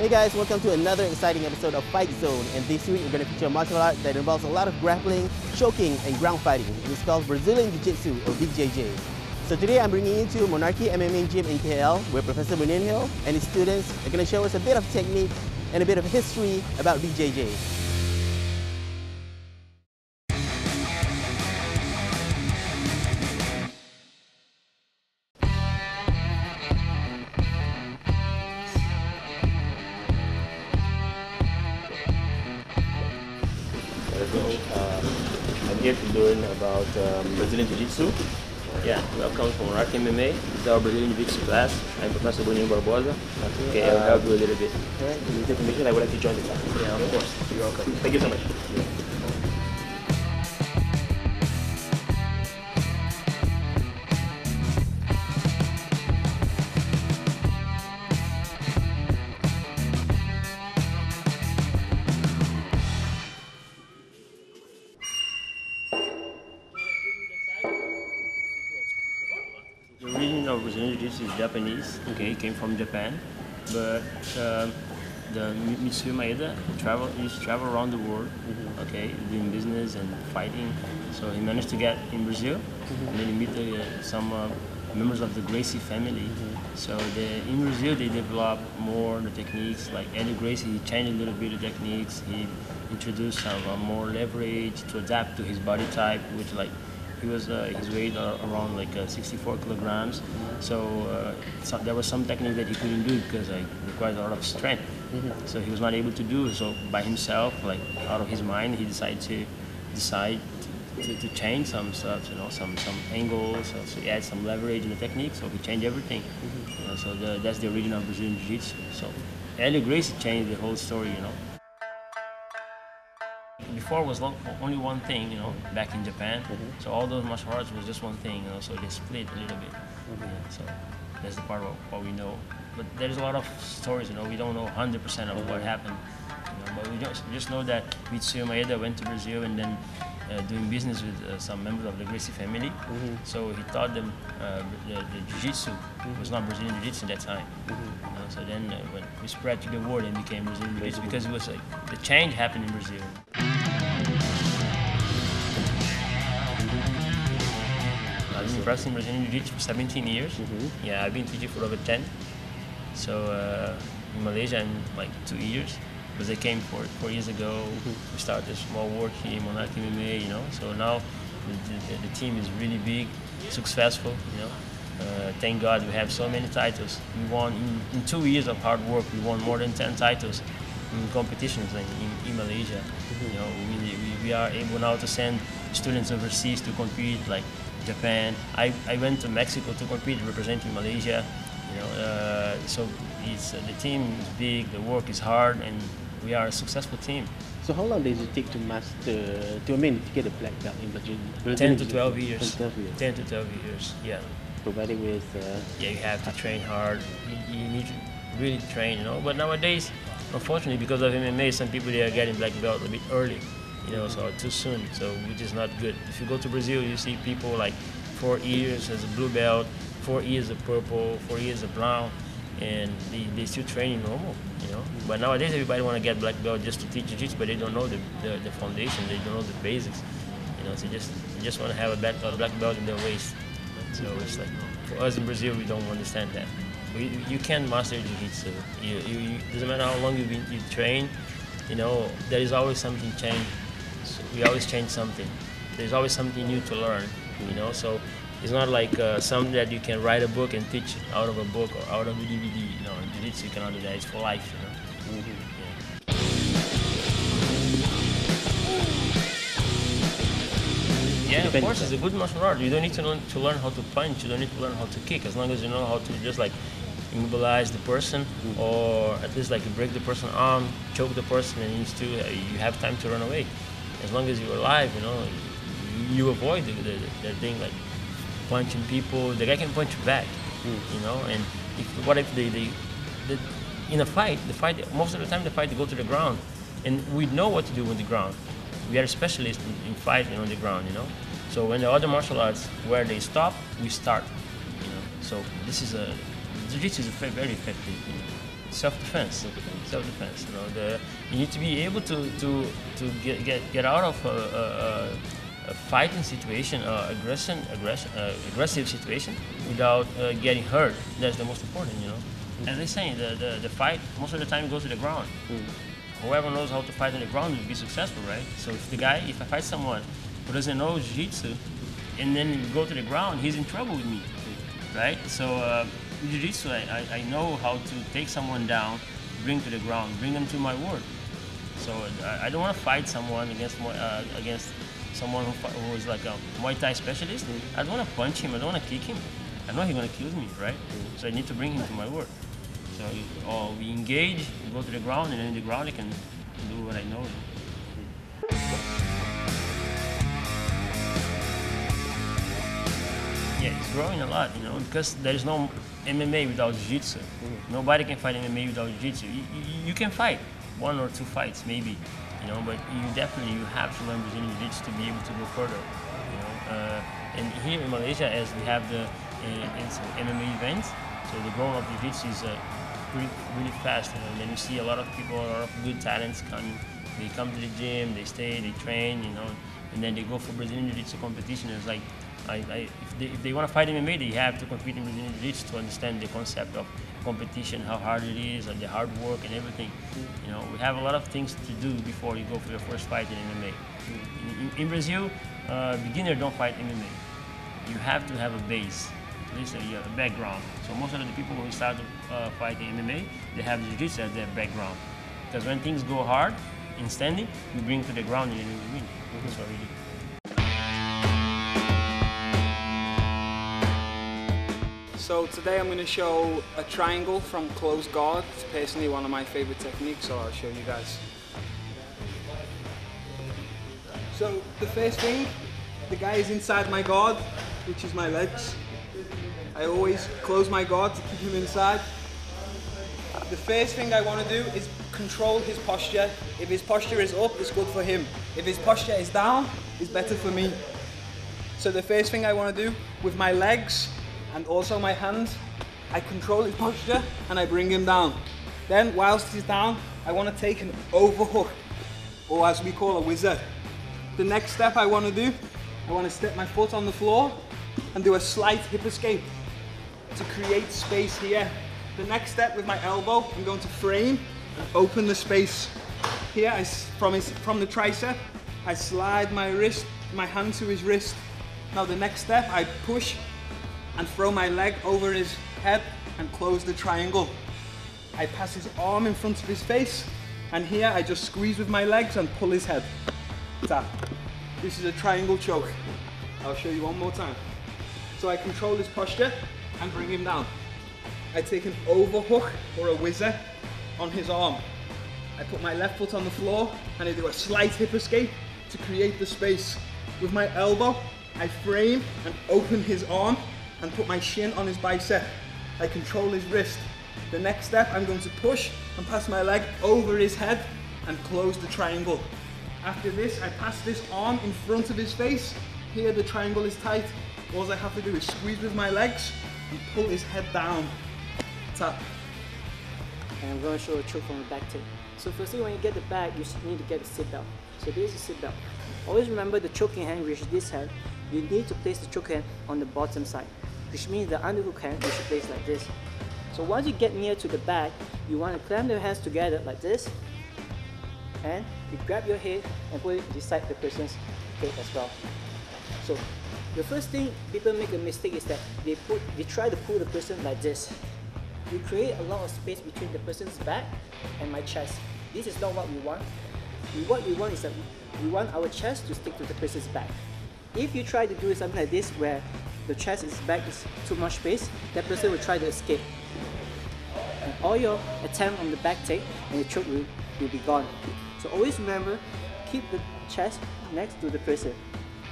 Hey guys, welcome to another exciting episode of Fight Zone, and this week we're going to feature a martial art that involves a lot of grappling, choking and ground fighting. It's called Brazilian Jiu-jitsu or BJJ. So today I'm bringing you to Monarchy MMA Gym in KL, where Professor Munenhil and his students are going to show us a bit of technique and a bit of history about BJJ. I'm here to learn about Brazilian Jiu-jitsu. Yeah, welcome to Monarchy MMA. This is our Brazilian Jiu-jitsu class. I'm Professor Munenhil Barbosa. Okay, I'll help you a little bit. Alright, with your permission, I would like to join the class. Yeah, of course. You're welcome. Thank you so much. The origin of Brazilian Jiu-jitsu is Japanese. Okay, it came from Japan, but the Mitsuyo Maeda used to travel around the world. Okay, doing business and fighting. So he managed to get in Brazil, and then he met some members of the Gracie family. So in Brazil they developed more the techniques. Like Gracie, he changed a little bit of techniques. He introduced some more leverage to adapt to his body type, which he was his weight around 64 kilograms. So there was some technique that he couldn't do because it requires a lot of strength. So he was not able to do so by himself. Out of his mind, he decided to change some stuff, some angles. So he added some leverage in the technique. So he changed everything. So that's the origin of Brazilian Jiu-jitsu. So Gracie changed the whole story. Before it was only one thing, back in Japan. So all those martial arts was just one thing, So they split a little bit. So that's the part of what we know. But there's a lot of stories, We don't know 100% of what happened, But we just know that Mitsuyo Maeda went to Brazil and then doing business with some members of the Gracie family. So he taught them the jiu-jitsu. It was not Brazilian jiu-jitsu at that time. So then when we spread to the world and became Brazilian jiu-jitsu, because it was the change happened in Brazil. I've been practicing Brazilian Jiu-Jitsu for 17 years. Yeah, I've been teaching for over 10. So in Malaysia in 2 years. Because I came 4 years ago. We started a small work here in Monarchy MMA, So now the team is really big, successful, Thank God we have so many titles. We won in 2 years of hard work. We won more than 10 titles in competitions in Malaysia. We are able now to send students overseas to compete, like Japan. I went to Mexico to compete representing Malaysia. So the team is big, the work is hard, and we are a successful team. So how long does it take to to get a black belt in Brazil? 10 to 12 years. 10 to 12 years, yeah. Provided with... Yeah, you have to train hard. You need to really train, But nowadays, unfortunately, because of MMA, some people they are getting black belt a bit early, so too soon. So which is not good. If you go to Brazil, you see people 4 years as a blue belt, 4 years of purple, 4 years of brown, and they still training normal, But nowadays, everybody want to get black belt just to teach jiu-jitsu, but they don't know the foundation. They don't know the basics, So they just want to have a black belt in their waist. So it's for us in Brazil, we don't understand that. You can master jiu-jitsu. Doesn't matter how long you train, there is always something changed. So we always change something. There's always something new to learn, So it's not something that you can write a book and teach out of a book or out of a DVD. In jiu-jitsu you cannot do that. It's for life, Yeah, of course, it's a good martial art. You don't need to learn how to punch. You don't need to learn how to kick. As long as you know how to just immobilize the person, or at least break the person's arm, choke the person, and you have time to run away. As long as you're alive, you avoid the thing punching people. The guy can punch you back, And what if they in a fight? Most of the time they go to the ground, and we know what to do on the ground. We are specialists in fighting on the ground, So when the other martial arts, where they stop, we start, So this is jiu-jitsu is very effective, self-defense. Self-defense. You know, you need to be able to get out of a fighting situation, aggressive situation, without getting hurt. That's the most important. You know, as they say, the fight most of the time goes to the ground. Whoever knows how to fight on the ground will be successful, right? So if I fight someone who doesn't know jiu-jitsu, and then go to the ground, he's in trouble with me, right? So jiu-jitsu, I know how to take someone down, bring to the ground, bring them to my word. So I don't want to fight someone against someone who is like a Muay Thai specialist. I don't want to punch him, I don't want to kick him. I know he's going to kill me, right? So I need to bring him to my word. So or we engage, we go to the ground, and then in the ground I can do what I know. Yeah, it's growing a lot, you know, because there is no MMA without jiu-jitsu. Nobody can fight MMA without jiu-jitsu. You can fight 1 or 2 fights, maybe, you know, but you have to learn Brazilian jiu-jitsu to be able to go further, you know. And here in Malaysia, as we have the MMA events, so the growth of jiu-jitsu is really fast, you know. And then you see a lot of people, a lot of good talents coming. They come to the gym, they stay, they train, you know, and then they go for Brazilian jiu-jitsu competition. It's like, if they want to fight MMA, they have to compete in Brazilian jiu-jitsu to understand the concept of competition, how hard it is, and the hard work and everything. You know, we have a lot of things to do before you go for your first fight in MMA. In Brazil, beginner don't fight MMA. You have to have a base, at least a background. So most of the people who start fighting MMA, they have jiu-jitsu as their background. Because when things go hard in standing, you bring to the ground and then you win. That's what we do. So today I'm going to show a triangle from close guard. It's personally one of my favorite techniques, so I'll show you guys. So the first thing, the guy is inside my guard, which is my legs. I always close my guard to keep him inside. The first thing I want to do is control his posture. If his posture is up, it's good for him. If his posture is down, it's better for me. So the first thing I want to do with my legs and also my hands, I control his posture and I bring him down. Then whilst he's down, I want to take an overhook, or as we call a whizzer. The next step I want to do, I want to step my foot on the floor and do a slight hip escape to create space here. The next step with my elbow, I'm going to frame and open the space. Here, from the tricep, I slide my hand to his wrist. Now the next step, I push and throw my leg over his head and close the triangle. I pass his arm in front of his face, and here I just squeeze with my legs and pull his head. Tap. This is a triangle choke. I'll show you one more time. So I control his posture and bring him down. I take an overhook or a whizzer on his arm. I put my left foot on the floor and I do a slight hip escape to create the space. With my elbow, I frame and open his arm and put my shin on his bicep. I control his wrist. The next step, I'm going to push and pass my leg over his head and close the triangle. After this, I pass this arm in front of his face. Here the triangle is tight. All I have to do is squeeze with my legs and pull his head down. Tap. And I'm going to show a choke from the back tip. So firstly, when you get the back, you need to get the sit belt. So this is the sit belt. Always remember the choking hand, which is this hand. You need to place the choke hand on the bottom side, which means the underhook hand you should place like this. So once you get near to the back, you want to clamp your hands together like this, and you grab your head and put it beside the person's head as well. So the first thing people make a mistake is that they try to pull the person like this. You create a lot of space between the person's back and my chest. This is not what we want. What we want is that we want our chest to stick to the person's back. If you try to do something like this where the chest is back is too much space, that person will try to escape. And all your attempt on the back take and the choke will be gone. So always remember, keep the chest next to the person.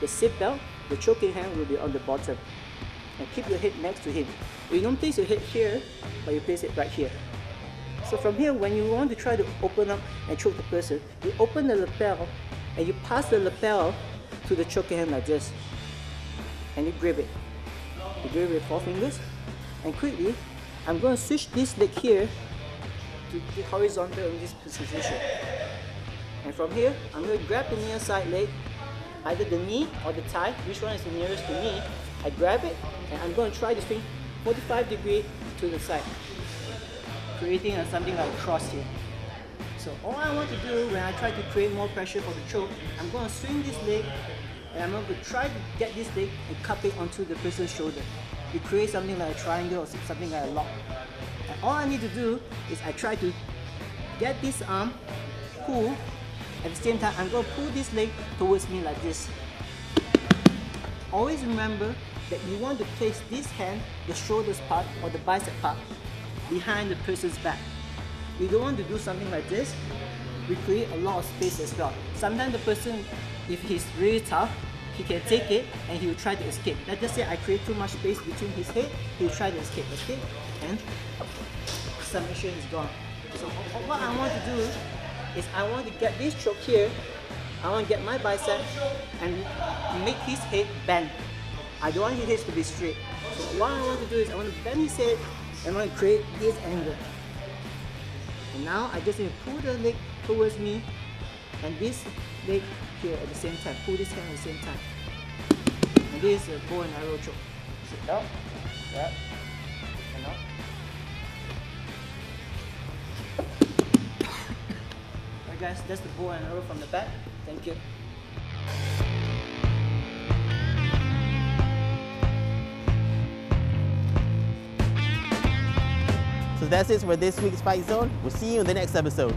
The sit belt, the choking hand will be on the bottom. And keep your head next to him. You don't place your head here, but you place it right here. So from here, when you want to try to open up and choke the person, you open the lapel and you pass the lapel to the choking hand like this. And you grip it. You grip it with 4 fingers. And quickly, I'm going to switch this leg here to the horizontal in this position. And from here, I'm going to grab the near side leg, either the knee or the thigh, which one is the nearest to me. I grab it, and I'm going to try to swing 45 degrees to the side, creating something like a cross here. So all I want to do when I try to create more pressure for the choke, I'm going to swing this leg, and I'm going to try to get this leg and cup it onto the person's shoulder. To create something like a triangle or something like a lock. And all I need to do is I try to get this arm, pull, at the same time I'm going to pull this leg towards me like this. Always remember that you want to place this hand, the shoulders part or the bicep part, behind the person's back. You don't want to do something like this. We create a lot of space as well. Sometimes the person, if he's really tough, he can take it and he will try to escape. Let's just say I create too much space between his head, he will try to escape, and submission is gone. So what I want to do is I want to get this choke here, I want to get my bicep and make his head bend. I don't want his head to be straight. So what I want to do is I want to bend his head and I want to create this angle. And now I just need to pull the leg towards me and this leg here at the same time. Pull this hand at the same time. And this is a bow and arrow choke. Sit down, grab, and up. Alright guys, that's the bow and arrow from the back. Thank you. So that's it for this week's Fight Zone. We'll see you in the next episode.